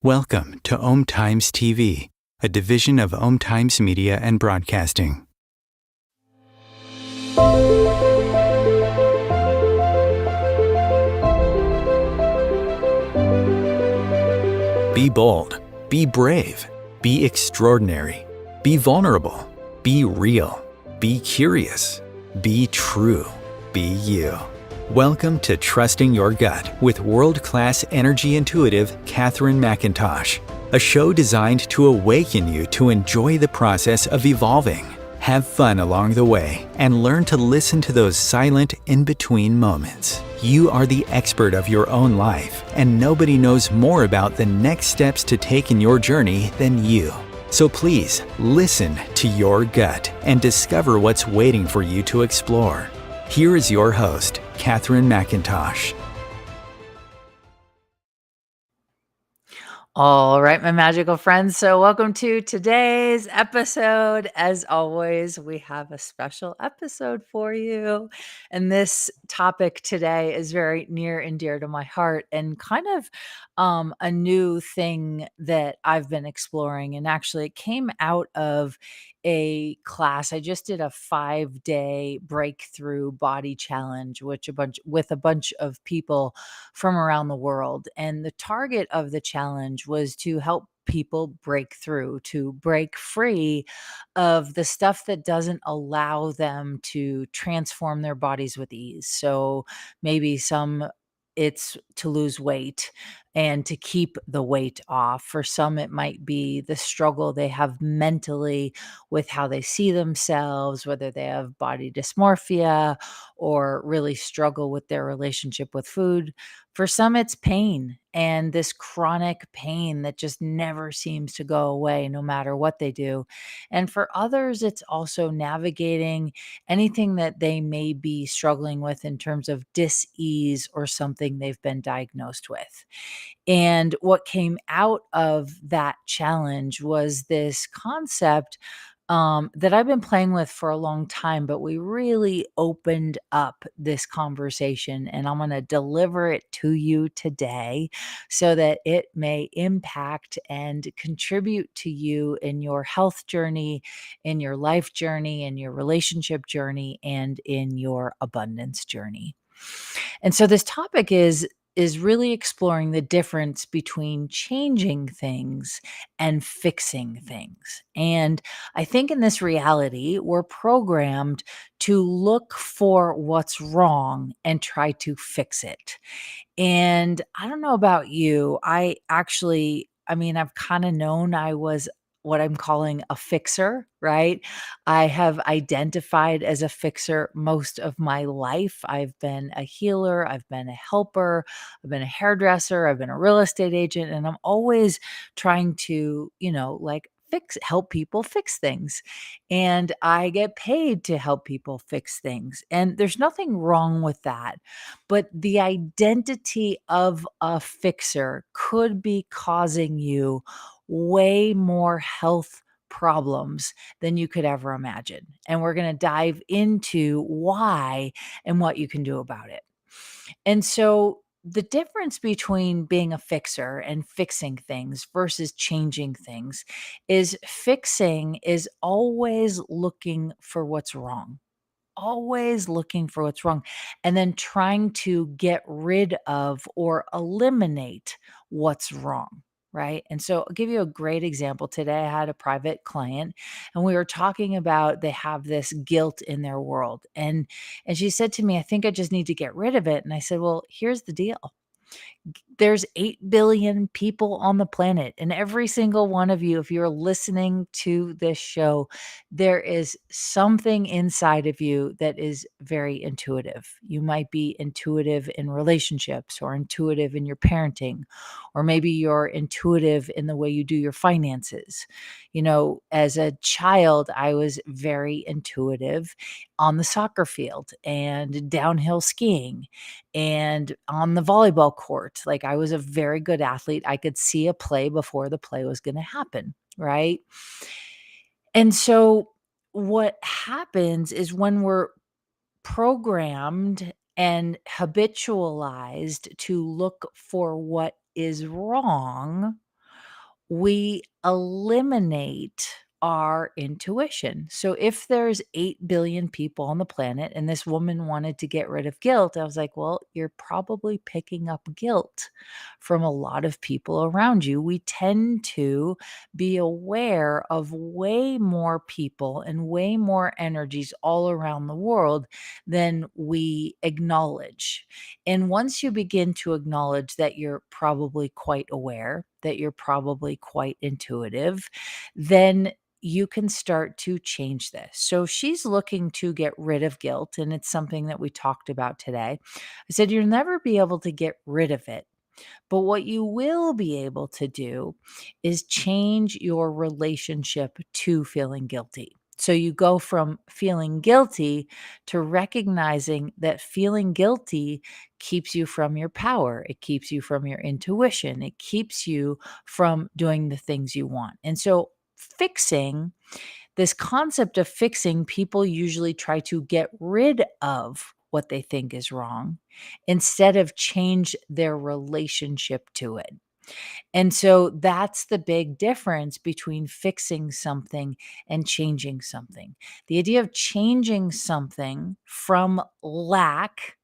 Welcome to Om Times TV, a division of Om Times Media and Broadcasting. Be bold, be brave, be extraordinary, be vulnerable, be real, be curious, be true, be you. Welcome to Trusting Your Gut with world-class energy intuitive Catherine McIntosh, a show designed to awaken you to enjoy the process of evolving, have fun along the way, and learn to listen to those silent in-between moments. You are the expert of your own life, and nobody knows more about the next steps to take in your journey than you. So please, listen to your gut and discover what's waiting for you to explore. Here is your host, Catherine McIntosh. All right, my magical friends. So welcome to today's episode. As always, we have a special episode for you. And this topic today is very near and dear to my heart and kind of a new thing that I've been exploring. And actually, it came out of a class. I just did a 5-day breakthrough body challenge, which with a bunch of people from around the world. And the target of the challenge was to help people break through, to break free of the stuff that doesn't allow them to transform their bodies with ease. So maybe it's to lose weight and to keep the weight off. For some, it might be the struggle they have mentally with how they see themselves, whether they have body dysmorphia or really struggle with their relationship with food. For some, it's pain and this chronic pain that just never seems to go away no matter what they do. And for others, it's also navigating anything that they may be struggling with in terms of dis-ease or something they've been diagnosed with. And what came out of that challenge was this concept that I've been playing with for a long time, but we really opened up this conversation, and I'm going to deliver it to you today so that it may impact and contribute to you in your health journey, in your life journey, in your relationship journey, and in your abundance journey. And so this topic is really exploring the difference between changing things and fixing things. And I think in this reality, we're programmed to look for what's wrong and try to fix it. And I don't know about you. I mean, I've kind of known I was what I'm calling a fixer, right? I have identified as a fixer most of my life. I've been a healer, I've been a helper, I've been a hairdresser, I've been a real estate agent, and I'm always trying to, like help people fix things. And I get paid to help people fix things. And there's nothing wrong with that. But the identity of a fixer could be causing you way more health problems than you could ever imagine. And we're going to dive into why and what you can do about it. And so, the difference between being a fixer and fixing things versus changing things is fixing is always looking for what's wrong, always looking for what's wrong, and then trying to get rid of or eliminate what's wrong. Right. And so I'll give you a great example. Today, I had a private client and we were talking about they have this guilt in their world. And she said to me, I think I just need to get rid of it. And I said, well, here's the deal. There's 8 billion people on the planet, and every single one of you, if you're listening to this show, there is something inside of you that is very intuitive. You might be intuitive in relationships or intuitive in your parenting, or maybe you're intuitive in the way you do your finances. As a child, I was very intuitive on the soccer field and downhill skiing and on the volleyball court. Like, I was a very good athlete. I could see a play before the play was going to happen, right? And so what happens is when we're programmed and habitualized to look for what is wrong, we eliminate our intuition. So if there's 8 billion people on the planet and this woman wanted to get rid of guilt, I was like, well, you're probably picking up guilt from a lot of people around you. We tend to be aware of way more people and way more energies all around the world than we acknowledge. And once you begin to acknowledge that you're probably quite aware, that you're probably quite intuitive, then you can start to change this. So she's looking to get rid of guilt, and it's something that we talked about today. I said, you'll never be able to get rid of it. But what you will be able to do is change your relationship to feeling guilty. So you go from feeling guilty to recognizing that feeling guilty keeps you from your power. It keeps you from your intuition. It keeps you from doing the things you want. And so fixing, this concept of fixing, people usually try to get rid of what they think is wrong instead of change their relationship to it. And so that's the big difference between fixing something and changing something. The idea of changing something from lack,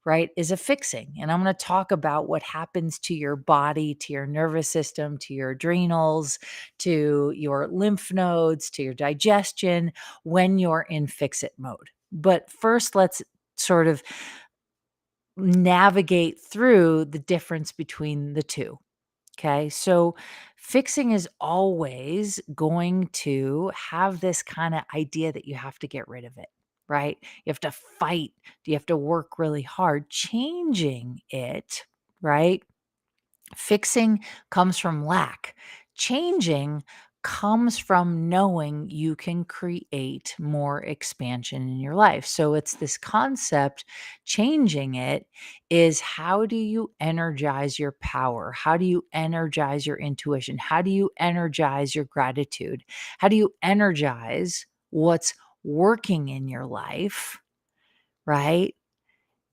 right, is a fixing. And I'm going to talk about what happens to your body, to your nervous system, to your adrenals, to your lymph nodes, to your digestion when you're in fix it mode. But first, let's sort of navigate through the difference between the two. Okay. So fixing is always going to have this kind of idea that you have to get rid of it, right? You have to fight. You have to work really hard. Changing it, right? Fixing comes from lack. Changing comes from knowing you can create more expansion in your life. So it's this concept, changing it is, how do you energize your power? How do you energize your intuition? How do you energize your gratitude? How do you energize what's working in your life, right?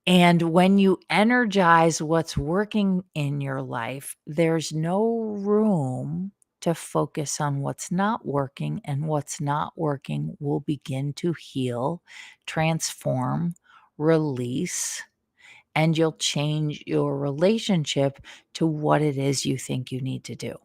And when you energize what's working in your life, there's no room to focus on what's not working, and what's not working will begin to heal, transform, release, and you'll change your relationship to what it is you think you need to do.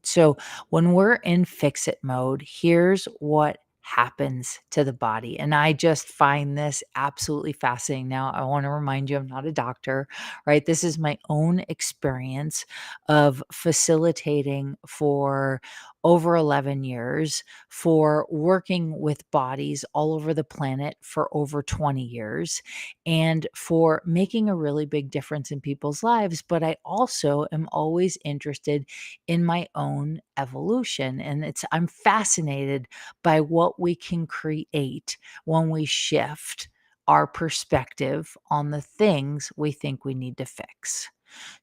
So when we're in fix it mode, here's what happens to the body. And I just find this absolutely fascinating. Now, I want to remind you, I'm not a doctor, right? This is my own experience of facilitating for over 11 years, for working with bodies all over the planet for over 20 years, and for making a really big difference in people's lives. But I also am always interested in my own evolution. And I'm fascinated by what we can create when we shift our perspective on the things we think we need to fix.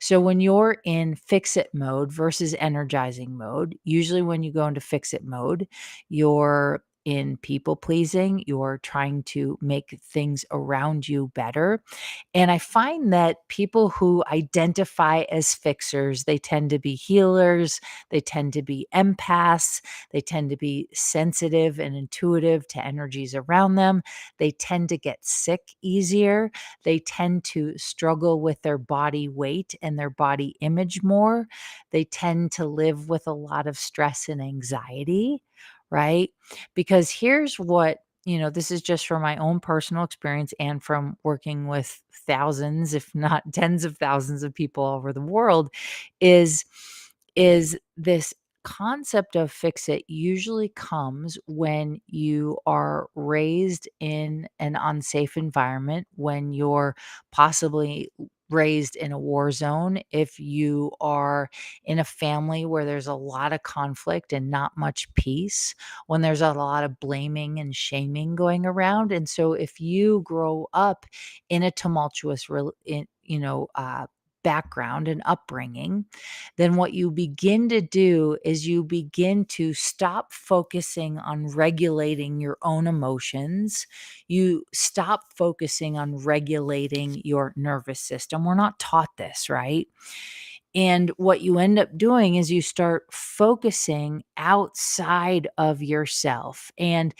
So when you're in fix it mode versus energizing mode, usually when you go into fix it mode, you're in people pleasing, you're trying to make things around you better. And I find that people who identify as fixers, they tend to be healers, they tend to be empaths, they tend to be sensitive and intuitive to energies around them. They tend to get sick easier. They tend to struggle with their body weight and their body image more. They tend to live with a lot of stress and anxiety, right? Because here's what, this is just from my own personal experience and from working with thousands, if not tens of thousands of people all over the world, is this concept of fix it usually comes when you are raised in an unsafe environment, when you're possibly raised in a war zone, if you are in a family where there's a lot of conflict and not much peace, when there's a lot of blaming and shaming going around. And so if you grow up in a tumultuous background and upbringing, then what you begin to do is you begin to stop focusing on regulating your own emotions. You stop focusing on regulating your nervous system. We're not taught this, right? And what you end up doing is you start focusing outside of yourself. And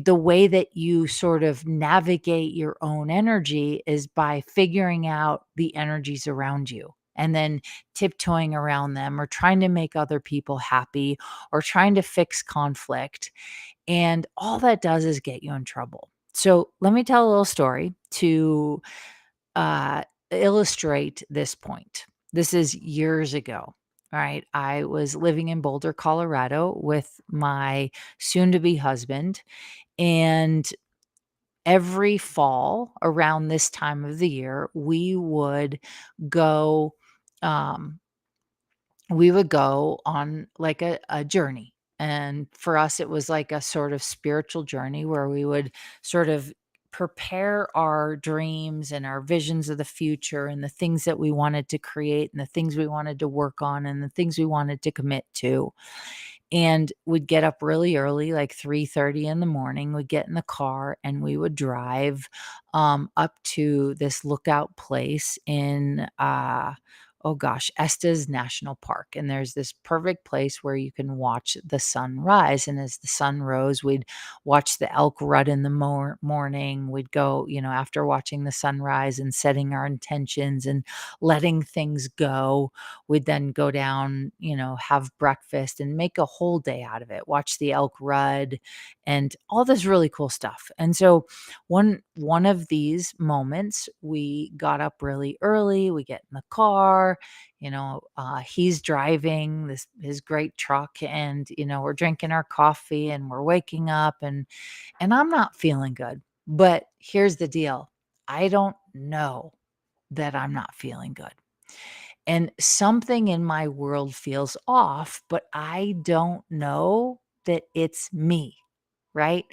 the way that you sort of navigate your own energy is by figuring out the energies around you and then tiptoeing around them, or trying to make other people happy, or trying to fix conflict. And all that does is get you in trouble. So let me tell a little story to uh, illustrate this point. This is years ago. All right. I was living in Boulder, Colorado with my soon to be husband. And every fall around this time of the year, go, um, we would go on like a journey. And for us, it was like a sort of spiritual journey where we would sort of prepare our dreams and our visions of the future and the things that we wanted to create and the things we wanted to work on and the things we wanted to commit to. And we'd get up really early, like 3:30 in the morning. We'd get in the car and we would drive up to this lookout place in oh gosh, Estes National Park. And there's this perfect place where you can watch the sun rise. And as the sun rose, we'd watch the elk rut in the morning. We'd go, after watching the sunrise and setting our intentions and letting things go, we'd then go down, have breakfast and make a whole day out of it, watch the elk rut and all this really cool stuff. And so one of these moments, we got up really early, we get in the car, he's driving his great truck, and we're drinking our coffee and we're waking up, and I'm not feeling good. But here's the deal. I don't know that I'm not feeling good. and something in my world feels off, but I don't know that it's me, right?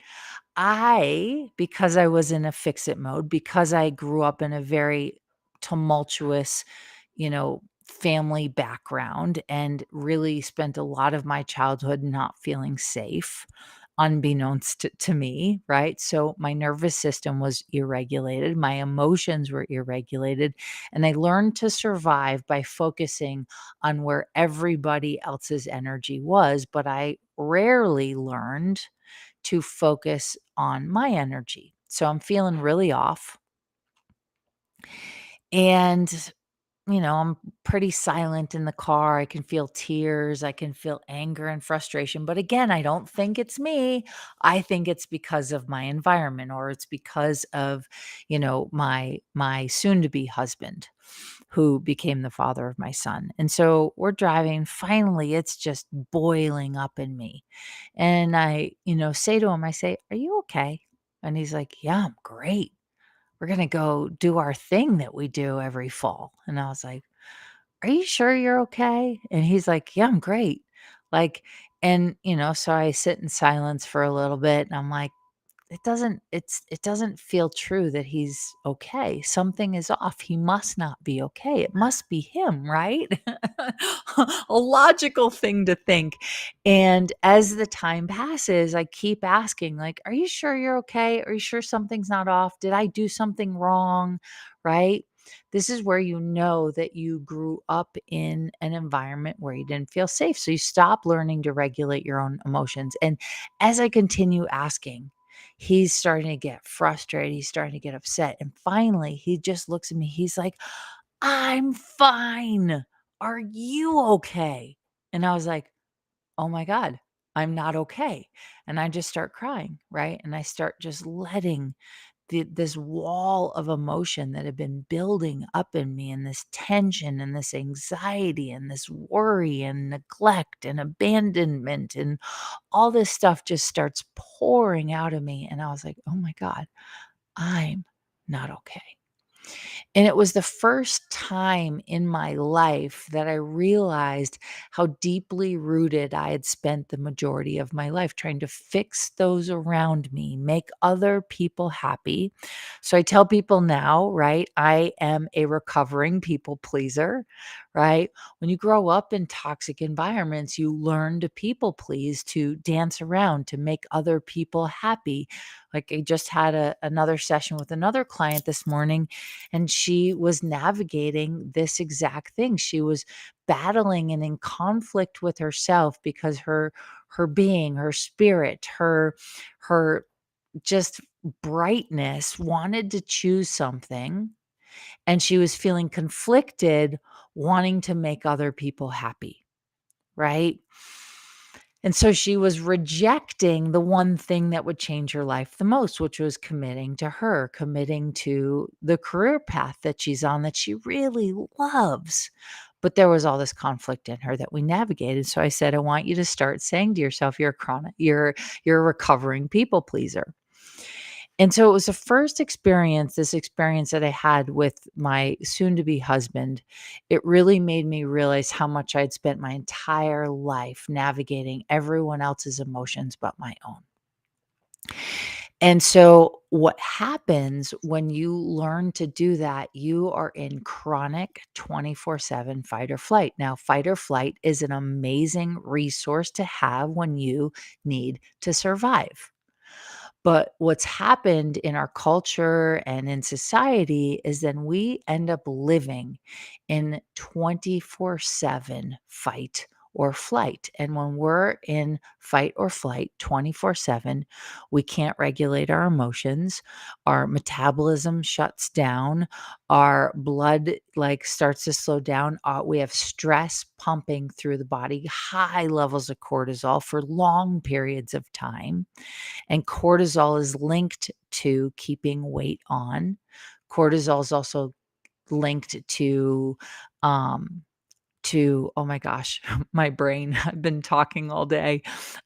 Because I was in a fix it mode, because I grew up in a very tumultuous, family background and really spent a lot of my childhood not feeling safe, unbeknownst to me, right? So my nervous system was irregulated, my emotions were irregulated, and I learned to survive by focusing on where everybody else's energy was, but I rarely learned to focus on my energy. So I'm feeling really off. And, I'm pretty silent in the car. I can feel tears. I can feel anger and frustration. But again, I don't think it's me. I think it's because of my environment, or it's because of, my soon to be husband who became the father of my son. And so we're driving. Finally, it's just boiling up in me. And I, say to him, I say, "Are you okay?" And he's like, "Yeah, I'm great. We're going to go do our thing that we do every fall." And I was like, "Are you sure you're okay?" And he's like, "Yeah, I'm great." Like, and, so I sit in silence for a little bit and I'm like, it doesn't feel true that he's okay. Something is off. He must not be okay. It must be him, right? A logical thing to think. And as the time passes, I keep asking, like, "Are you sure you're okay? Are you sure something's not off? Did I do something wrong?" Right? This is where you know that you grew up in an environment where you didn't feel safe. So you stop learning to regulate your own emotions. And as I continue asking, he's starting to get frustrated. He's starting to get upset. And finally, he just looks at me. He's like, "I'm fine. Are you okay?" And I was like, "Oh my God, I'm not okay." And I just start crying, right? And I start just letting this wall of emotion that had been building up in me, and this tension and this anxiety and this worry and neglect and abandonment and all this stuff just starts pouring out of me. And I was like, "Oh my God, I'm not okay." And it was the first time in my life that I realized how deeply rooted I had spent the majority of my life trying to fix those around me, make other people happy. So I tell people now, right? I am a recovering people pleaser, right? When you grow up in toxic environments, you learn to people please, to dance around, to make other people happy. Like, I just had another session with another client this morning, and she was navigating this exact thing. She was battling and in conflict with herself because her being, her spirit, her just brightness wanted to choose something, and she was feeling conflicted wanting to make other people happy, right? And so she was rejecting the one thing that would change her life the most, which was committing to her, committing to the career path that she's on that she really loves. But there was all this conflict in her that we navigated. So I said, "I want you to start saying to yourself, you're a recovering people pleaser." And so it was the first experience, this experience that I had with my soon to be husband. It really made me realize how much I'd spent my entire life navigating everyone else's emotions but my own. And so what happens when you learn to do that, you are in chronic 24/7 fight or flight. Now, fight or flight is an amazing resource to have when you need to survive. But what's happened in our culture and in society is then we end up living in 24/7 fight or flight. And when we're in fight or flight 24/7, we can't regulate our emotions. Our metabolism shuts down. Our blood starts to slow down. We have stress pumping through the body, high levels of cortisol for long periods of time, and cortisol is linked to keeping weight on. Cortisol is also linked um, oh my gosh, my brain, I've been talking all day.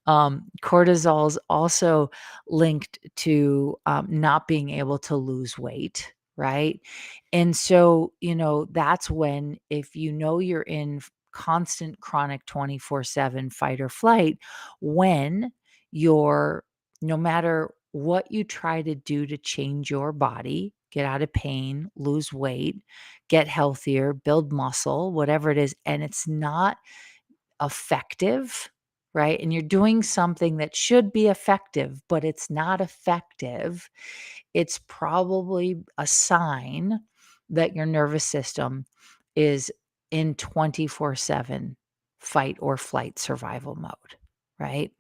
Cortisol is also linked to not being able to lose weight, right? And so, that's when, if you're in constant chronic 24/7 fight or flight, when you're no matter what you try to do to change your body, get out of pain, lose weight, get healthier, build muscle, whatever it is, and it's not effective, right? And you're doing something that should be effective, but it's not effective, it's probably a sign that your nervous system is in 24/7 fight or flight survival mode, right?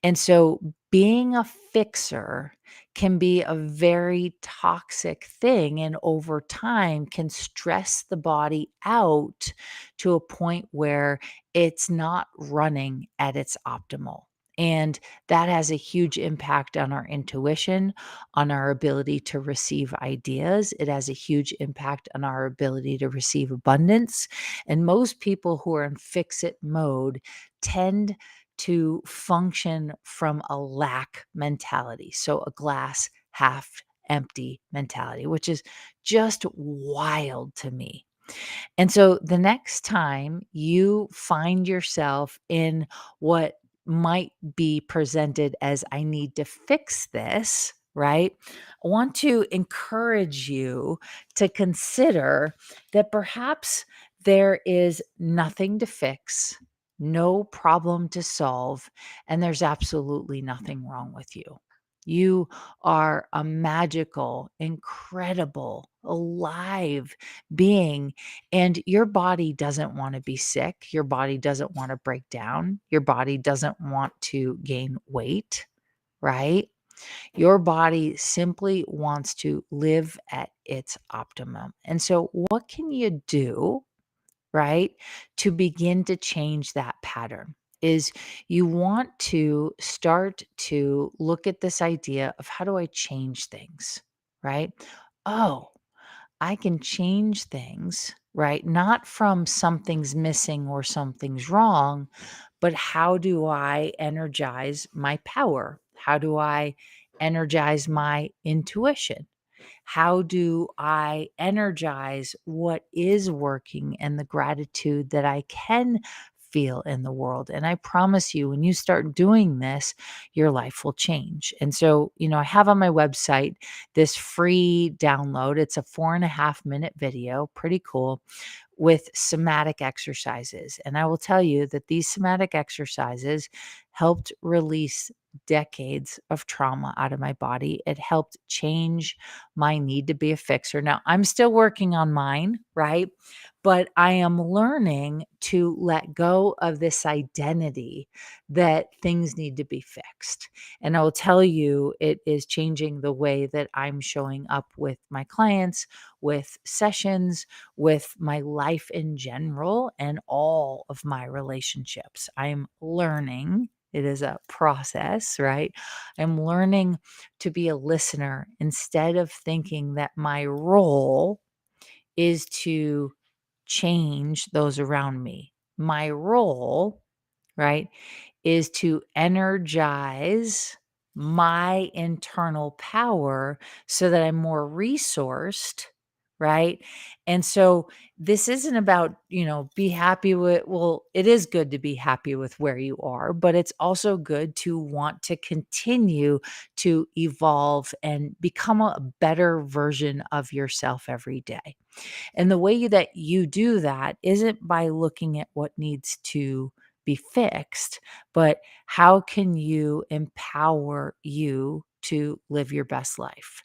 And so being a fixer can be a very toxic thing, and over time can stress the body out to a point where it's not running at its optimal. And that has a huge impact on our intuition, on our ability to receive ideas. It has a huge impact on our ability to receive abundance. And most people who are in fix it mode tend to function from a lack mentality. So a glass half empty mentality, which is just wild to me. And so the next time you find yourself in what might be presented as I need to fix this, right? I want to encourage you to consider that perhaps there is nothing to fix, no problem to solve, and there's absolutely nothing wrong with you. You are a magical, incredible, alive being, and your body doesn't want to be sick. Your body doesn't want to break down. Your body doesn't want to gain weight, right? Your body simply wants to live at its optimum. And so, what can you do, right, to begin to change that pattern? Is you want to start to look at this idea of, how do I change things, right? Oh, I can change things, right? Not from something's missing or something's wrong, but how do I energize my power? How do I energize my intuition? How do I energize what is working and the gratitude that I can feel in the world? And I promise you, when you start doing this, your life will change. And so, I have on my website this free download. It's a 4.5 minute video, pretty cool, with somatic exercises. And I will tell you that these somatic exercises helped release decades of trauma out of my body. It helped change my need to be a fixer. Now, I'm still working on mine, right? But I am learning to let go of this identity that things need to be fixed. And I will tell you, it is changing the way that I'm showing up with my clients, with sessions, with my life in general, and all of my relationships. I'm learning. It is a process, right? I'm learning to be a listener instead of thinking that my role is to change those around me. My role, right, is to energize my internal power so that I'm more resourced, right? And so this isn't about, be happy with, well, it is good to be happy with where you are, but it's also good to want to continue to evolve and become a better version of yourself every day. And the way that you do that isn't by looking at what needs to be fixed, but how can you empower you to live your best life,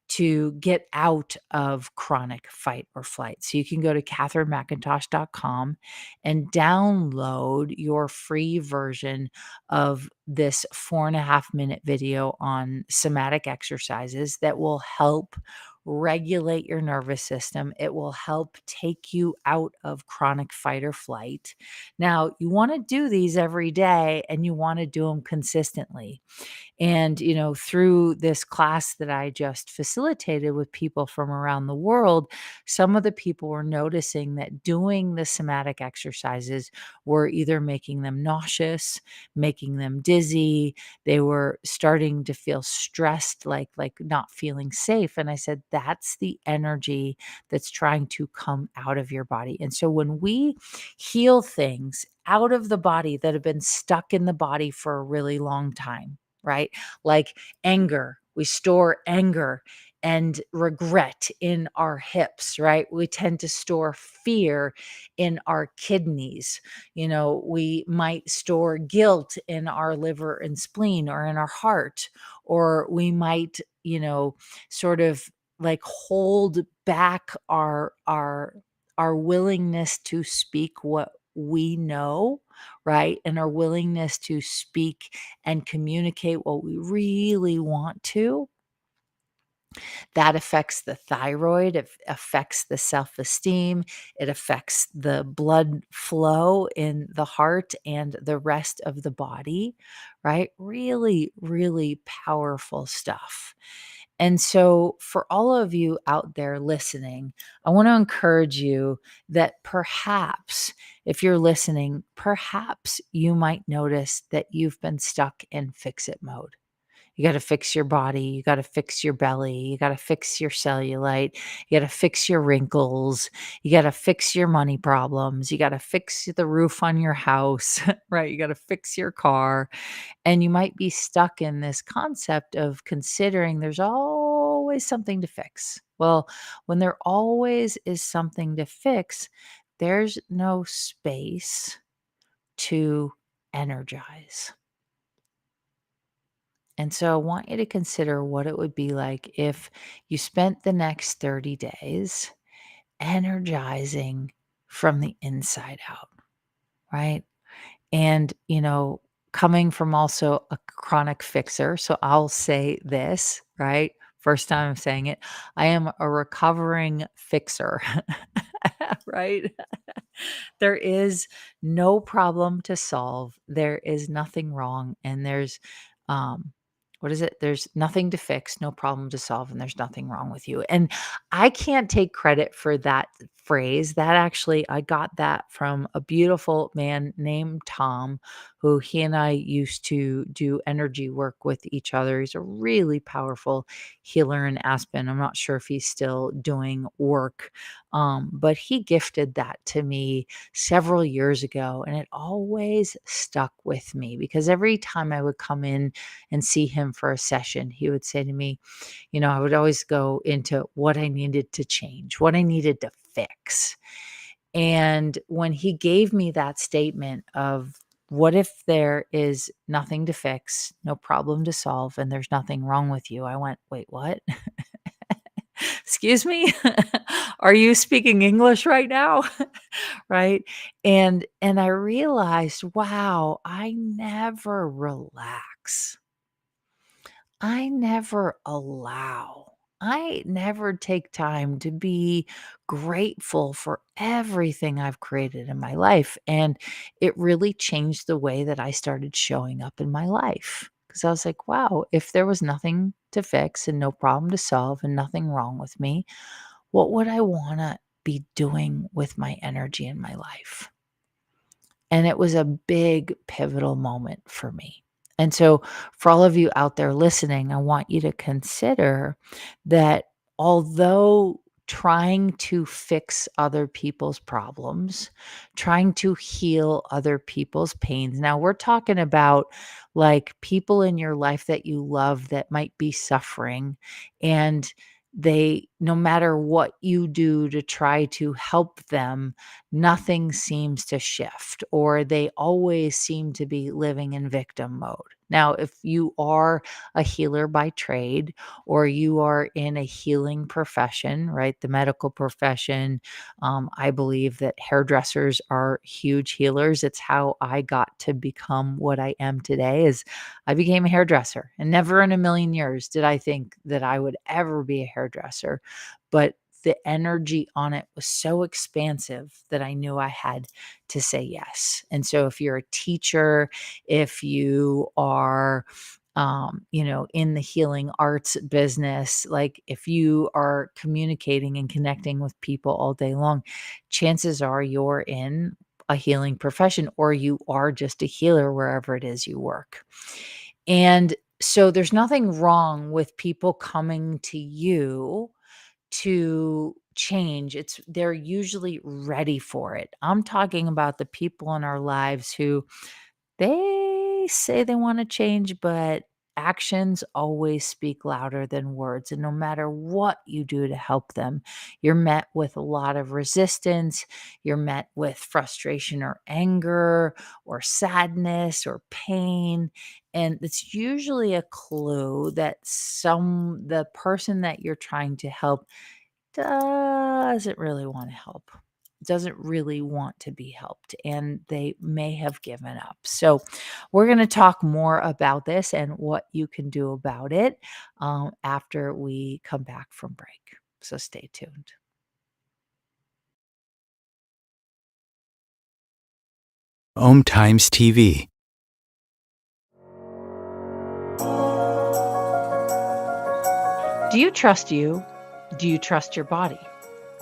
to get out of chronic fight or flight? So you can go to catherinemcintosh.com and download your free version of this 4.5 minute video on somatic exercises that will help regulate your nervous system. It will help take you out of chronic fight or flight. Now, you want to do these every day, and you want to do them consistently. And, through this class that I just facilitated with people from around the world, some of the people were noticing that doing the somatic exercises were either making them nauseous, making them dizzy. They were starting to feel stressed, like not feeling safe. And I said, that's the energy that's trying to come out of your body. And so when we heal things out of the body that have been stuck in the body for a really long time, right? Like anger, we store anger and regret in our hips, right? We tend to store fear in our kidneys. We might store guilt in our liver and spleen or in our heart, or we might, sort of like hold back our willingness to speak what we know, right? And our willingness to speak and communicate what we really want to. That affects the thyroid, it affects the self-esteem, it affects the blood flow in the heart and the rest of the body, right? Really, really powerful stuff. And so, for all of you out there listening, I want to encourage you that perhaps, if you're listening, perhaps you might notice that you've been stuck in fix it mode. You got to fix your body. You got to fix your belly. You got to fix your cellulite. You got to fix your wrinkles. You got to fix your money problems. You got to fix the roof on your house, right? You got to fix your car. And you might be stuck in this concept of considering there's always something to fix. Well, when there always is something to fix, there's no space to energize. And so I want you to consider what it would be like if you spent the next 30 days energizing from the inside out, right? And, coming from also a chronic fixer, so I'll say this, right? First time I'm saying it, I am a recovering fixer, right? There is no problem to solve. There is nothing wrong. And um, what is it? There's nothing to fix, no problem to solve, and there's nothing wrong with you. And I can't take credit for that phrase. That actually, I got that from a beautiful man named Tom, who he and I used to do energy work with each other. He's a really powerful healer in Aspen. I'm not sure if he's still doing work, but he gifted that to me several years ago, and it always stuck with me because every time I would come in and see him for a session, he would say to me, I would always go into what I needed to change, what I needed to fix. And when he gave me that statement of, what if there is nothing to fix, no problem to solve, and there's nothing wrong with you? I went, wait, what? Excuse me? Are you speaking English right now? Right? And I realized, wow, I never relax. I never allow. I never take time to be grateful for everything I've created in my life. And it really changed the way that I started showing up in my life. Because I was like, wow, if there was nothing to fix and no problem to solve and nothing wrong with me, what would I want to be doing with my energy in my life? And it was a big pivotal moment for me. And so, for all of you out there listening, I want you to consider that although trying to fix other people's problems, trying to heal other people's pains. Now, we're talking about like people in your life that you love that might be suffering, and no matter what you do to try to help them, nothing seems to shift, or they always seem to be living in victim mode. Now, if you are a healer by trade, or you are in a healing profession, right, the medical profession, I believe that hairdressers are huge healers. It's how I got to become what I am today. Is I became a hairdresser, and never in a million years did I think that I would ever be a hairdresser. But the energy on it was so expansive that I knew I had to say yes. And so if you're a teacher, if you are in the healing arts business, like if you are communicating and connecting with people all day long, chances are you're in a healing profession, or you are just a healer wherever it is you work. And so there's nothing wrong with people coming to you to change. They're usually ready for it. I'm talking about the people in our lives who they say they want to change, but actions always speak louder than words. And no matter what you do to help them, you're met with a lot of resistance. You're met with frustration or anger or sadness or pain. And it's usually a clue that the person that you're trying to help doesn't really want to help, doesn't really want to be helped, and they may have given up. So, we're going to talk more about this and what you can do about it after we come back from break. So, stay tuned. Om Times TV. Do you trust you? Do you trust your body?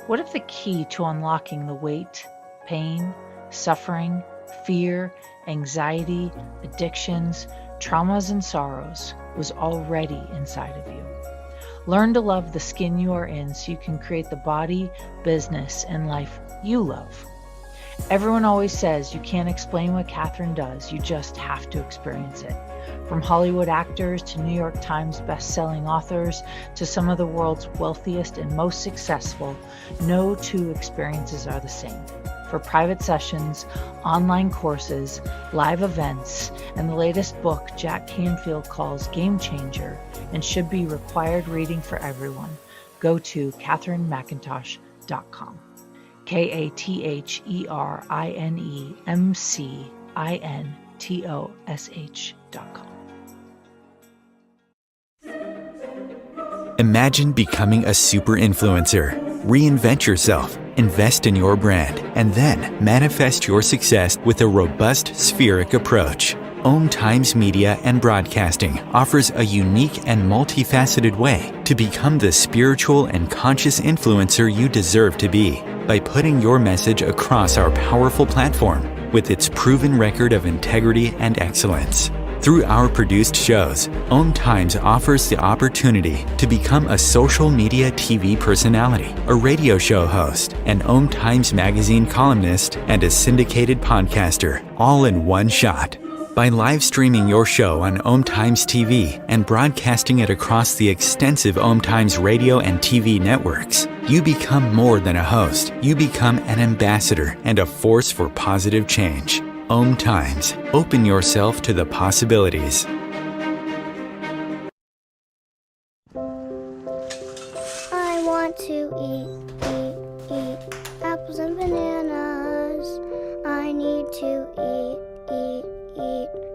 What if the key to unlocking the weight, pain, suffering, fear, anxiety, addictions, traumas, and sorrows was already inside of you? Learn to love the skin you are in so you can create the body, business, and life you love. Everyone always says you can't explain what Catherine does, you just have to experience it. From Hollywood actors to New York Times best-selling authors to some of the world's wealthiest and most successful, no two experiences are the same. For private sessions, online courses, live events, and the latest book Jack Canfield calls Game Changer and should be required reading for everyone, go to katherinemcintosh.com. KatherineMcintosh.com. Imagine becoming a super influencer. Reinvent yourself, invest in your brand, and then manifest your success with a robust spheric approach. Om Times Media and Broadcasting offers a unique and multifaceted way to become the spiritual and conscious influencer you deserve to be by putting your message across our powerful platform with its proven record of integrity and excellence. Through our produced shows, Om Times offers the opportunity to become a social media TV personality, a radio show host, an Om Times magazine columnist, and a syndicated podcaster, all in one shot. By live streaming your show on Om Times TV and broadcasting it across the extensive Om Times radio and TV networks, you become more than a host. You become an ambassador and a force for positive change. Om Times. Open yourself to the possibilities. I want to eat apples and bananas. I need to eat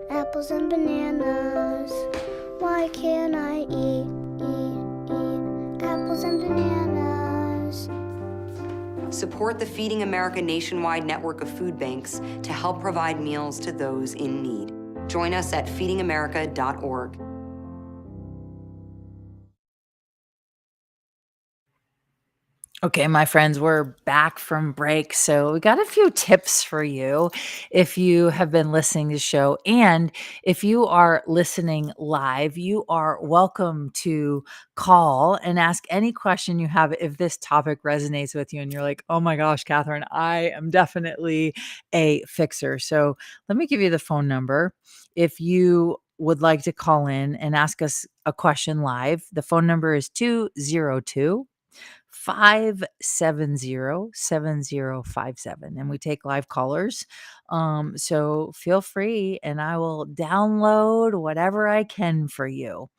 apples and bananas. Why can't I eat apples and bananas? Support the Feeding America nationwide network of food banks to help provide meals to those in need. Join us at feedingamerica.org. Okay, my friends, we're back from break. So we got a few tips for you if you have been listening to the show. And if you are listening live, you are welcome to call and ask any question you have if this topic resonates with you and you're like, oh my gosh, Catherine, I am definitely a fixer. So let me give you the phone number. If you would like to call in and ask us a question live, the phone number is 202 570-7057, and we take live callers. So feel free and I will download whatever I can for you.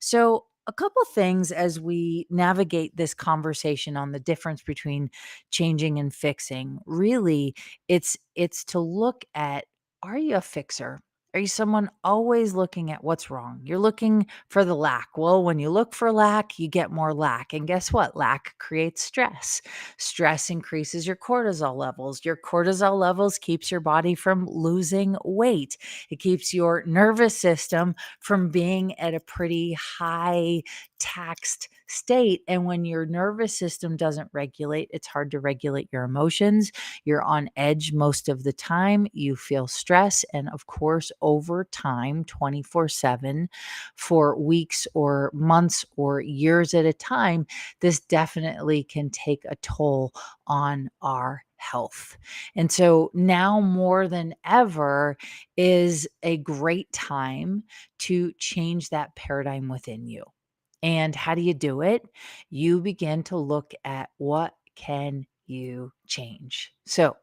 So a couple things as we navigate this conversation on the difference between changing and fixing. Really, it's to look at, are you a fixer? Are you someone always looking at what's wrong? You're looking for the lack. Well, when you look for lack, you get more lack. And guess what? Lack creates stress. Stress increases your cortisol levels. Your cortisol levels keeps your body from losing weight. It keeps your nervous system from being at a pretty high taxed state. And when your nervous system doesn't regulate, it's hard to regulate your emotions. You're on edge most of the time. You feel stress. And of course, over time, 24/7, for weeks or months or years at a time, this definitely can take a toll on our health. And so now more than ever is a great time to change that paradigm within you. And how do you do it? You begin to look at what can you change. So,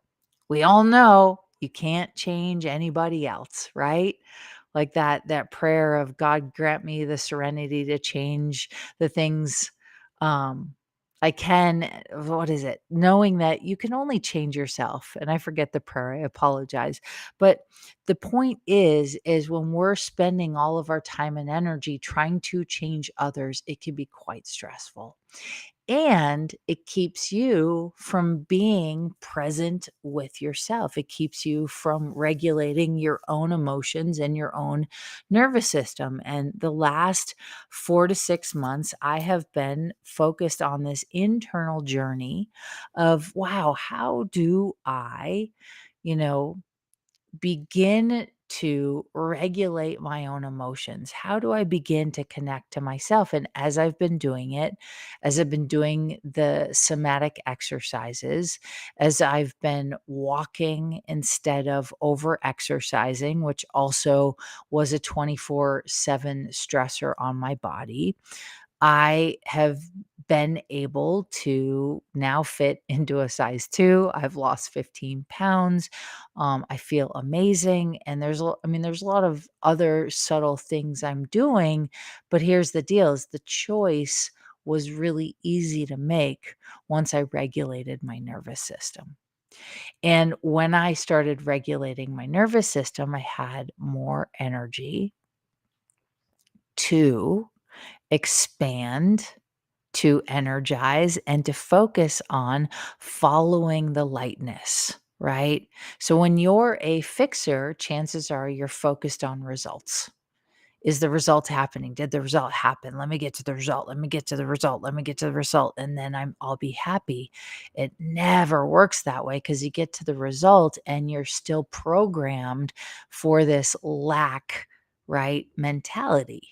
we all know you can't change anybody else, right? Like that prayer of God grant me the serenity to change the things um I can, what is it? Knowing that you can only change yourself. And I forget the prayer, I apologize. But the point is when we're spending all of our time and energy trying to change others, it can be quite stressful. And it keeps you from being present with yourself. It keeps you from regulating your own emotions and your own nervous system. And the last 4 to 6 months, I have been focused on this internal journey of, wow, how do I, you know, begin to regulate my own emotions? How do I begin to connect to myself? And as I've been doing it, as I've been doing the somatic exercises, as I've been walking instead of over exercising, which also was a 24/7 stressor on my body, I have been able to now fit into a size 2. I've lost 15 pounds. I feel amazing. And there's a lot of other subtle things I'm doing, but here's the deal is the choice was really easy to make once I regulated my nervous system. And when I started regulating my nervous system, I had more energy to expand, to energize, and to focus on following the lightness, right? So when you're a fixer, chances are you're focused on results. Is the result happening? Did the result happen? Let me get to the result. Let me get to the result. Let me get to the result. And then I'll be happy. It never works that way because you get to the result and you're still programmed for this lack, right? Mentality.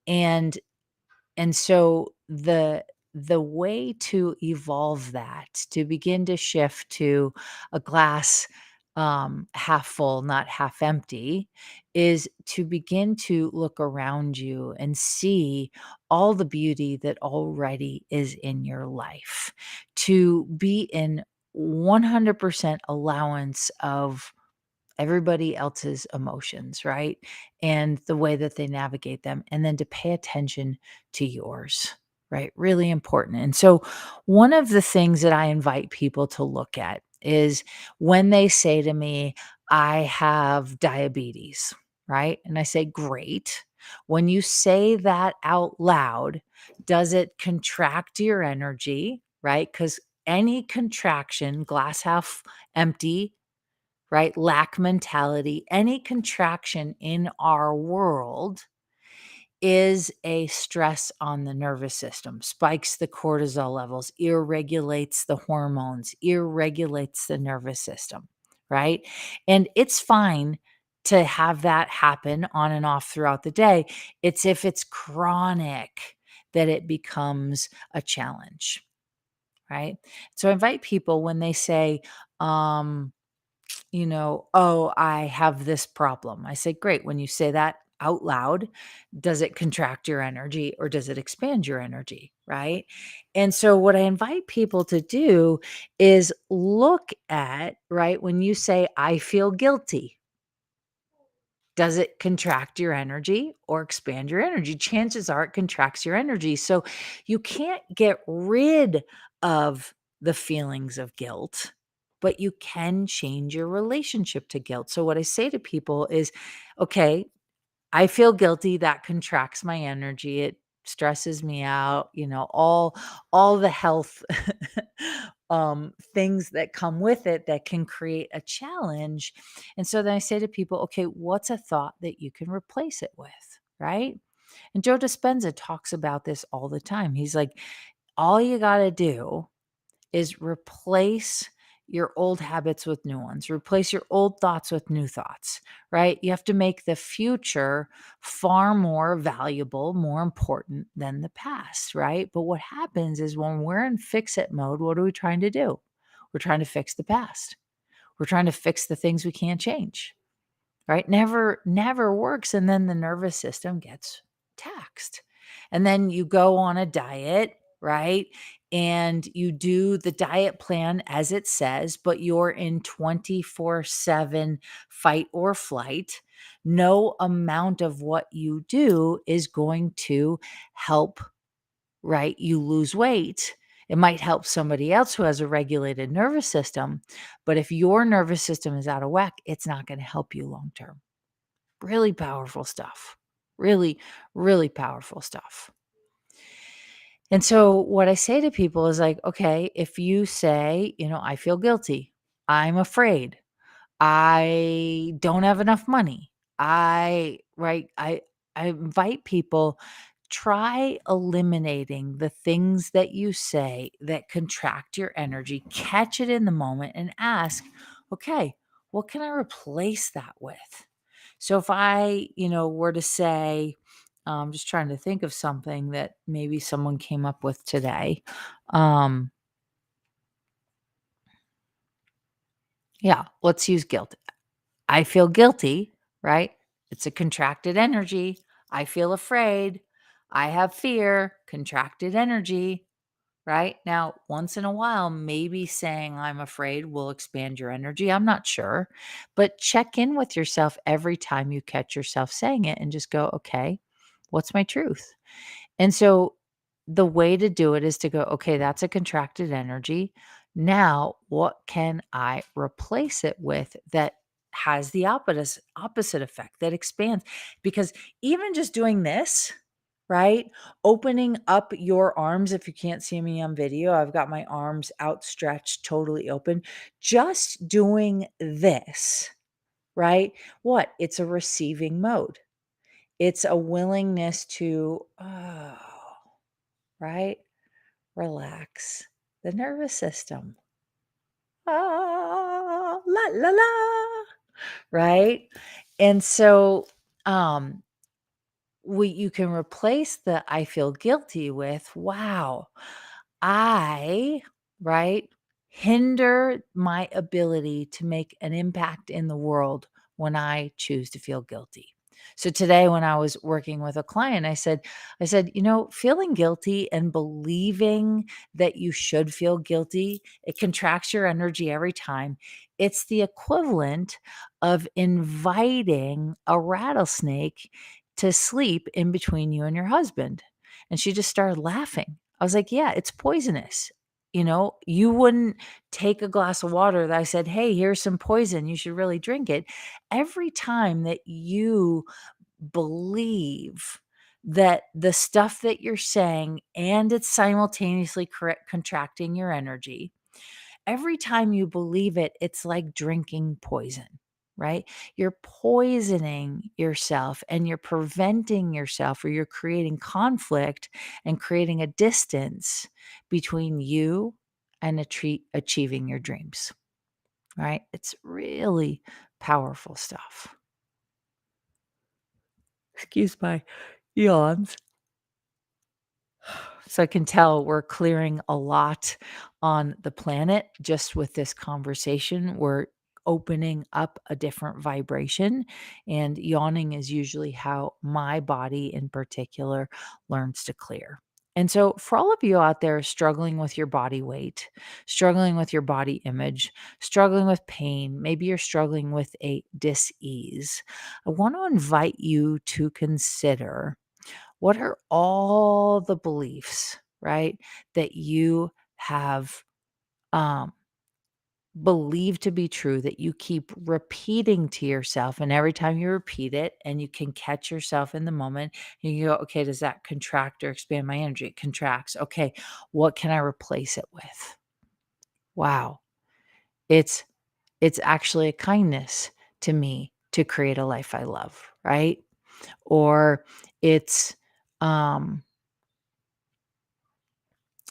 And so the way to evolve that, to begin to shift to a glass, half full, not half empty, is to begin to look around you and see all the beauty that already is in your life. To be in 100% allowance of everybody else's emotions, right? And the way that they navigate them, and then to pay attention to yours, right? Really important. And so, one of the things that I invite people to look at is when they say to me, I have diabetes, right? And I say, great. When you say that out loud, does it contract your energy, right? Because any contraction, glass half empty, right? Lack mentality, any contraction in our world is a stress on the nervous system, spikes the cortisol levels, irregulates the hormones, irregulates the nervous system, right? And it's fine to have that happen on and off throughout the day. It's if it's chronic that it becomes a challenge, right? So I invite people when they say, "Oh, I have this problem." I say, "Great." When you say that out loud, does it contract your energy or does it expand your energy? Right. And so, what I invite people to do is look at, right, when you say, I feel guilty, does it contract your energy or expand your energy? Chances are it contracts your energy. So, you can't get rid of the feelings of guilt, but you can change your relationship to guilt. So, what I say to people is, okay, I feel guilty, that contracts my energy, it stresses me out, all the health things that come with it that can create a challenge. And so then I say to people, okay, what's a thought that you can replace it with, right? And Joe Dispenza talks about this all the time. He's like, all you got to do is replace your old habits with new ones, replace your old thoughts with new thoughts, right? You have to make the future far more valuable, more important than the past, right? But what happens is when we're in fix it mode, what are we trying to do? We're trying to fix the past. We're trying to fix the things we can't change, right? Never works. And then the nervous system gets taxed. And then you go on a diet, right? And you do the diet plan as it says, but you're in 24/7 fight or flight. No amount of what you do is going to help, right? You lose weight. It might help somebody else who has a regulated nervous system, but if your nervous system is out of whack, it's not going to help you long term. Really powerful stuff. Really, really powerful stuff. And so what I say to people is like, okay, if you say, I feel guilty, I'm afraid, I don't have enough money. I invite people, try eliminating the things that you say that contract your energy, catch it in the moment and ask, okay, what can I replace that with? So if I, were to say, I'm just trying to think of something that maybe someone came up with today. Um, yeah, let's use guilt. I feel guilty, right? It's a contracted energy. I feel afraid. I have fear, contracted energy, right? Now, once in a while, maybe saying I'm afraid will expand your energy. I'm not sure, but check in with yourself every time you catch yourself saying it and just go, okay, what's my truth? And so the way to do it is to go, okay, that's a contracted energy. Now, what can I replace it with that has the opposite effect that expands? Because even just doing this, right? Opening up your arms. If you can't see me on video, I've got my arms outstretched, totally open. Just doing this, right? What? It's a receiving mode. It's a willingness to, oh, right? Relax the nervous system. Ah, la la la, right? And so um you can replace the I feel guilty with, wow, I, right, hinder my ability to make an impact in the world when I choose to feel guilty. So today when I was working with a client, I said, feeling guilty and believing that you should feel guilty, it contracts your energy every time. It's the equivalent of inviting a rattlesnake to sleep in between you and your husband. And she just started laughing. I was like, yeah, it's poisonous. You wouldn't take a glass of water that I said, hey, here's some poison. You should really drink it. Every time that you believe that the stuff that you're saying and it's simultaneously contracting your energy, every time you believe it, it's like drinking poison, right? You're poisoning yourself and you're preventing yourself, or you're creating conflict and creating a distance between you and achieving your dreams, right? It's really powerful stuff. Excuse my yawns. So I can tell we're clearing a lot on the planet just with this conversation. We're opening up a different vibration, and yawning is usually how my body in particular learns to clear. And so, for all of you out there struggling with your body weight, struggling with your body image, struggling with pain, maybe you're struggling with a dis-ease, I want to invite you to consider, what are all the beliefs, right, that you have um, believed to be true that you keep repeating to yourself? And every time you repeat it and you can catch yourself in the moment, you go, okay, does that contract or expand my energy? It contracts. Okay, what can I replace it with? Wow. It's it's actually a kindness to me to create a life I love, right? Or it's um,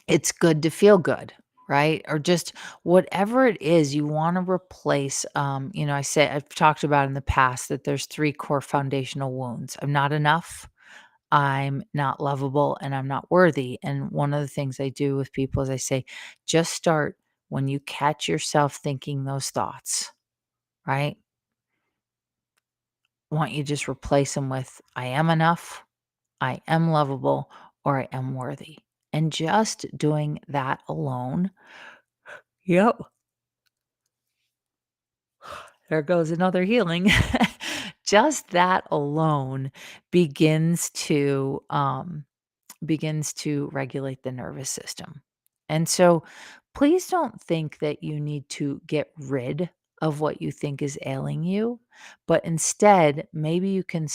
it's good to feel good, right? Or just whatever it is you want to replace. I've talked about in the past that there's three core foundational wounds. I'm not enough, I'm not lovable, and I'm not worthy. And one of the things I do with people is I say, just start when you catch yourself thinking those thoughts, right? I want you to just replace them with I am enough, I am lovable, or I am worthy. And just doing that alone. Yep. There goes another healing. Just that alone begins to regulate the nervous system. And so please don't think that you need to get rid of what you think is ailing you, but instead, maybe you can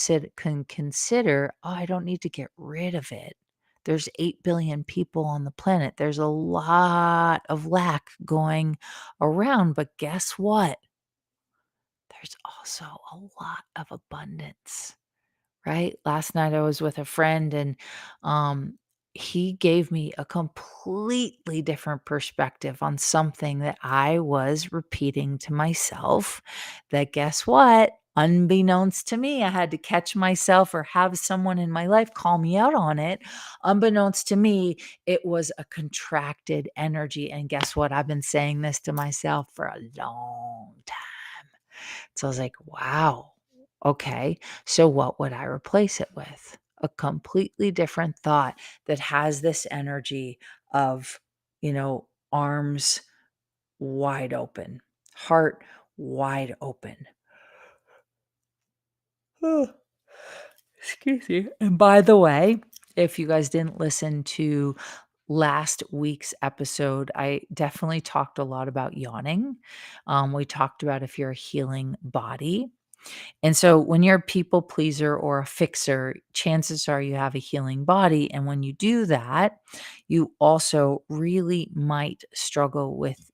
consider, oh, I don't need to get rid of it. There's 8 billion people on the planet. There's a lot of lack going around, but guess what? There's also a lot of abundance. Right? Last night I was with a friend and um he gave me a completely different perspective on something that I was repeating to myself, that guess what? Unbeknownst to me, I had to catch myself or have someone in my life call me out on it. Unbeknownst to me, it was a contracted energy. And guess what? I've been saying this to myself for a long time. So I was like, wow, okay. So what would I replace it with? A completely different thought that has this energy of, arms wide open, heart wide open. Oh, excuse me. And by the way, if you guys didn't listen to last week's episode, I definitely talked a lot about yawning. We talked about if you're a healing body. And so when you're a people pleaser or a fixer, chances are you have a healing body. And when you do that, you also really might struggle with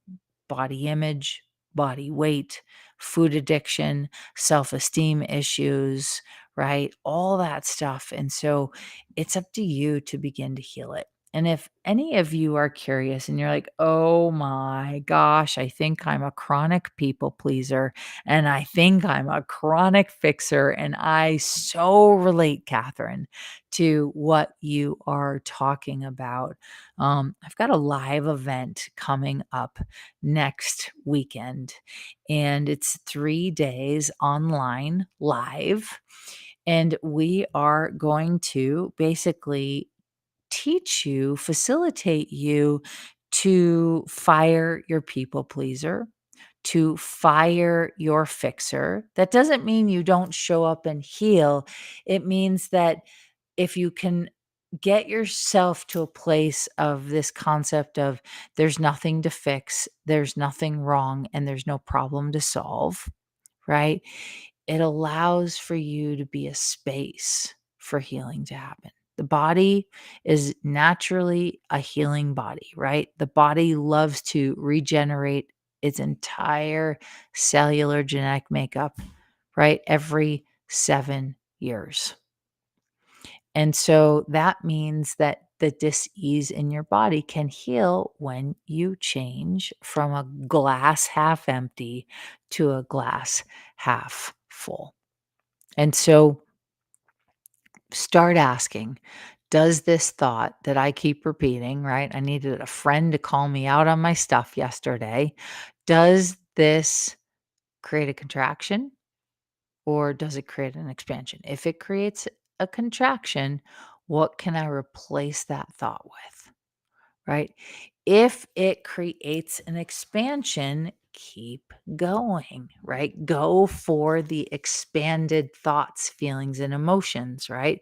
body image, body weight, food addiction, self esteem issues, right? All that stuff. And so it's up to you to begin to heal it. And if any of you are curious and you're like, oh my gosh, I think I'm a chronic people pleaser and I think I'm a chronic fixer, and I so relate, Catherine, to what you are talking about. I've got a live event coming up next weekend, and it's 3 days online live. And we are going to basically facilitate you to fire your people pleaser, to fire your fixer. That doesn't mean you don't show up and heal. It means that if you can get yourself to a place of this concept of there's nothing to fix, there's nothing wrong, and there's no problem to solve, right? It allows for you to be a space for healing to happen. The body is naturally a healing body, right? The body loves to regenerate its entire cellular genetic makeup, right? Every 7 years. And so that means that the dis-ease in your body can heal when you change from a glass half empty to a glass half full. And so start asking, does this thought that I keep repeating, right? I needed a friend to call me out on my stuff yesterday. Does this create a contraction or does it create an expansion? If it creates a contraction, what can I replace that thought with? Right? If it creates an expansion, keep going, right? Go for the expanded thoughts, feelings, and emotions, right?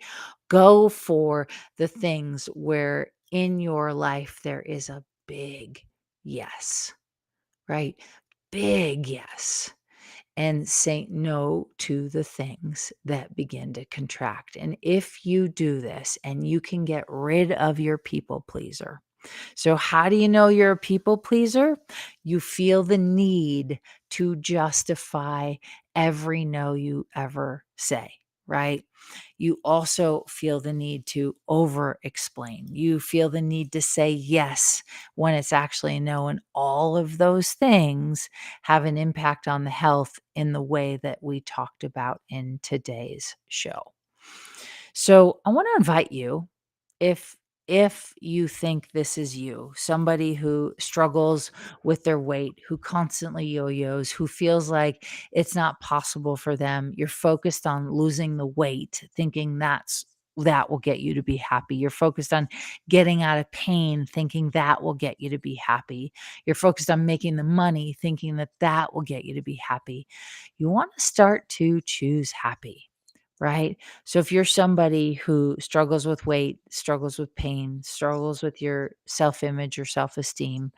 Go for the things where in your life there is a big yes, right? Big yes, and say no to the things that begin to contract. And if you do this and you can get rid of your people pleaser. So, how do you know you're a people pleaser? You feel the need to justify every no you ever say, right? You also feel the need to over explain. You feel the need to say yes when it's actually no. And all of those things have an impact on the health in the way that we talked about in today's show. So I want to invite you, if you think this is you, somebody who struggles with their weight, who constantly yo-yos, who feels like it's not possible for them, you're focused on losing the weight, thinking that will get you to be happy. You're focused on getting out of pain, thinking that will get you to be happy. You're focused on making the money, thinking that that will get you to be happy. You want to start to choose happy, right? So if you're somebody who struggles with weight, struggles with pain, struggles with your self-image or self-esteem,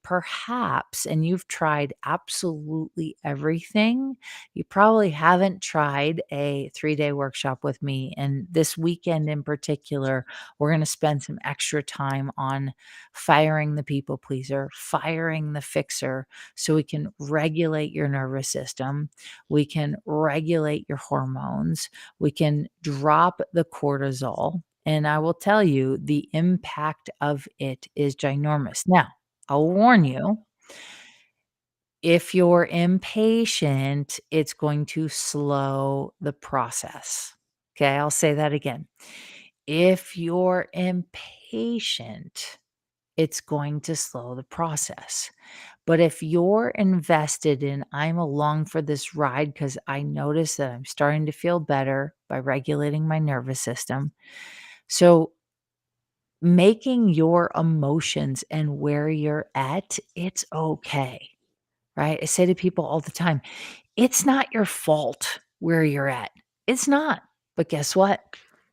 perhaps, and you've tried absolutely everything, you probably haven't tried a 3-day workshop with me. And this weekend in particular, we're going to spend some extra time on firing the people pleaser, firing the fixer, so we can regulate your nervous system. We can regulate your hormones. We can drop the cortisol. And I will tell you, the impact of it is ginormous. Now, I'll warn you, if you're impatient, it's going to slow the process. Okay, I'll say that again. If you're impatient, it's going to slow the process. But if you're invested in, I'm along for this ride because I notice that I'm starting to feel better by regulating my nervous system. So, making your emotions and where you're at, it's okay. Right? I say to people all the time, it's not your fault where you're at. It's not. But guess what?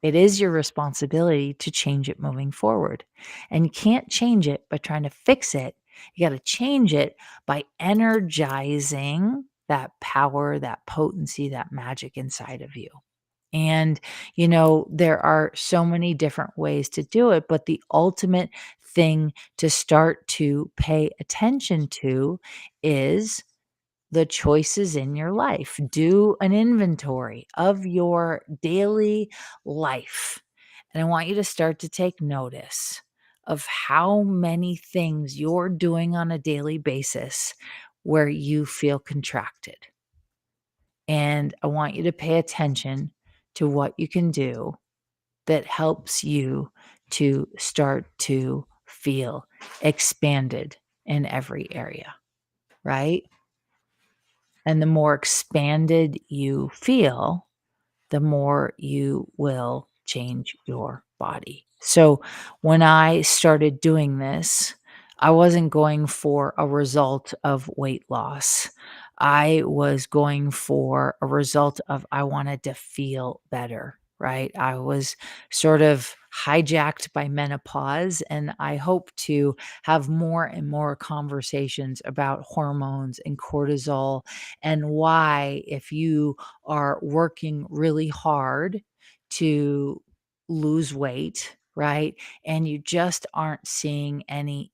It is your responsibility to change it moving forward. And you can't change it by trying to fix it. You got to change it by energizing that power, that potency, that magic inside of you. And, there are so many different ways to do it, but the ultimate thing to start to pay attention to is the choices in your life. Do an inventory of your daily life. And I want you to start to take notice of how many things you're doing on a daily basis where you feel contracted. And I want you to pay attention to what you can do that helps you to start to feel expanded in every area, right? And the more expanded you feel, the more you will change your body. So when I started doing this, I wasn't going for a result of weight loss. I was going for a result of I wanted to feel better, right? I was sort of hijacked by menopause, and I hope to have more and more conversations about hormones and cortisol and why, if you are working really hard to lose weight, right? And you just aren't seeing any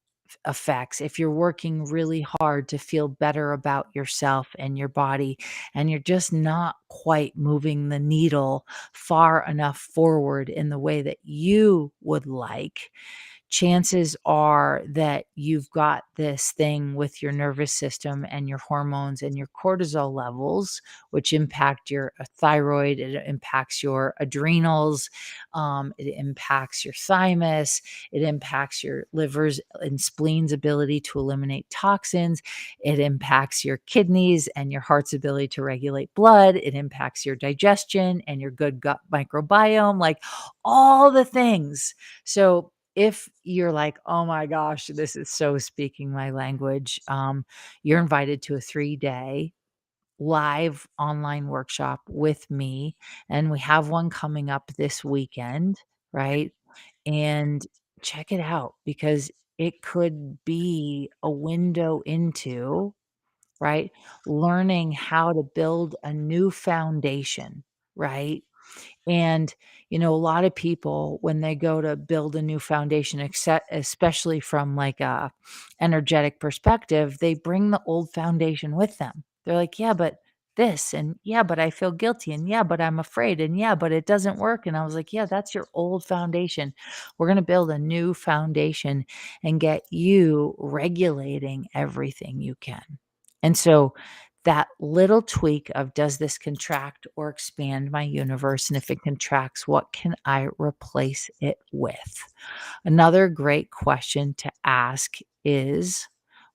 effects. If you're working really hard to feel better about yourself and your body, and you're just not quite moving the needle far enough forward in the way that you would like, chances are that you've got this thing with your nervous system and your hormones and your cortisol levels, which impact your thyroid, it impacts your adrenals, it impacts your thymus, it impacts your liver's and spleen's ability to eliminate toxins, it impacts your kidneys and your heart's ability to regulate blood, it impacts your digestion and your good gut microbiome, like all the things. So if you're like, "Oh my gosh, this is so speaking my language," you're invited to a 3-day live online workshop with me, and we have one coming up this weekend, right? And check it out because it could be a window into, right, learning how to build a new foundation, right? And, a lot of people, when they go to build a new foundation, except especially from like a energetic perspective, they bring the old foundation with them. They're like, yeah, but this, and yeah, but I feel guilty, and yeah, but I'm afraid, and yeah, but it doesn't work. And I was like, yeah, that's your old foundation. We're going to build a new foundation and get you regulating everything you can. And so that little tweak of, does this contract or expand my universe? And if it contracts, what can I replace it with? Another great question to ask is,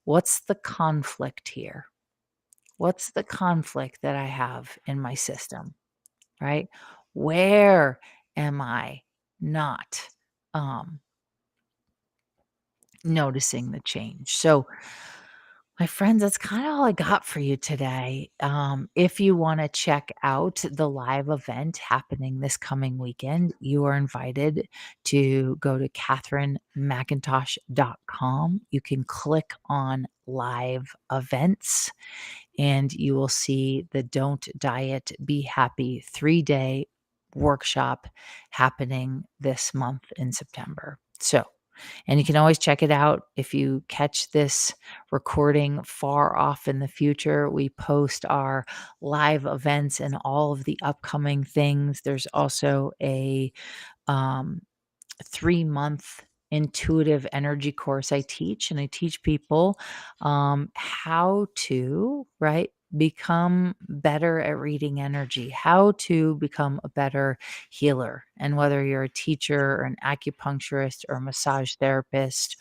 what's the conflict here? What's the conflict that I have in my system, right? Where am I not um, noticing the change? So, my friends, that's kind of all I got for you today. If you want to check out the live event happening this coming weekend, you are invited to go to katherinemcintosh.com. You can click on live events and you will see the Don't Diet, Be Happy 3-day workshop happening this month in September. So, and you can always check it out if you catch this recording far off in the future. We post our live events and all of the upcoming things. There's also a 3-month intuitive energy course I teach, and I teach people how to, right, become better at reading energy, how to become a better healer. And whether you're a teacher or an acupuncturist or a massage therapist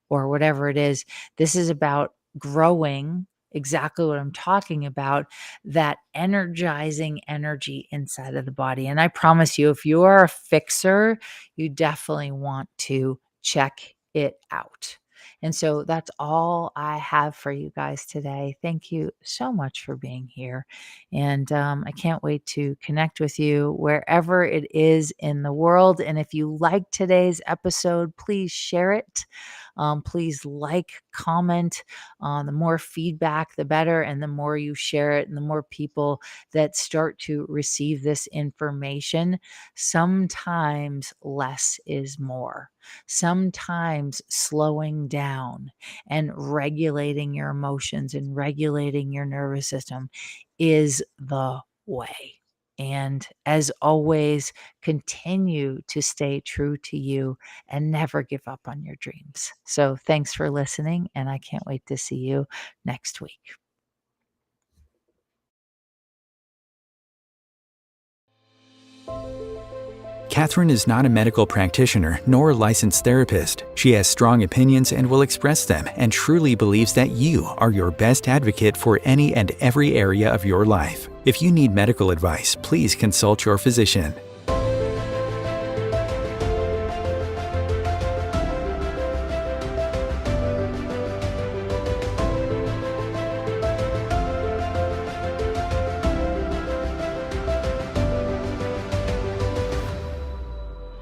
or whatever it is, this is about growing exactly what I'm talking about, that energizing energy inside of the body. And I promise you, if you are a fixer, you definitely want to check it out. And so that's all I have for you guys today. Thank you so much for being here. And I can't wait to connect with you wherever it is in the world. And if you like today's episode, please share it. Please comment. The more feedback, the better. And the more you share it and the more people that start to receive this information, sometimes less is more. Sometimes slowing down and regulating your emotions and regulating your nervous system is the way. And as always, continue to stay true to you and never give up on your dreams. So thanks for listening, and I can't wait to see you next week. Catherine is not a medical practitioner nor a licensed therapist. She has strong opinions and will express them, and truly believes that you are your best advocate for any and every area of your life. If you need medical advice, please consult your physician.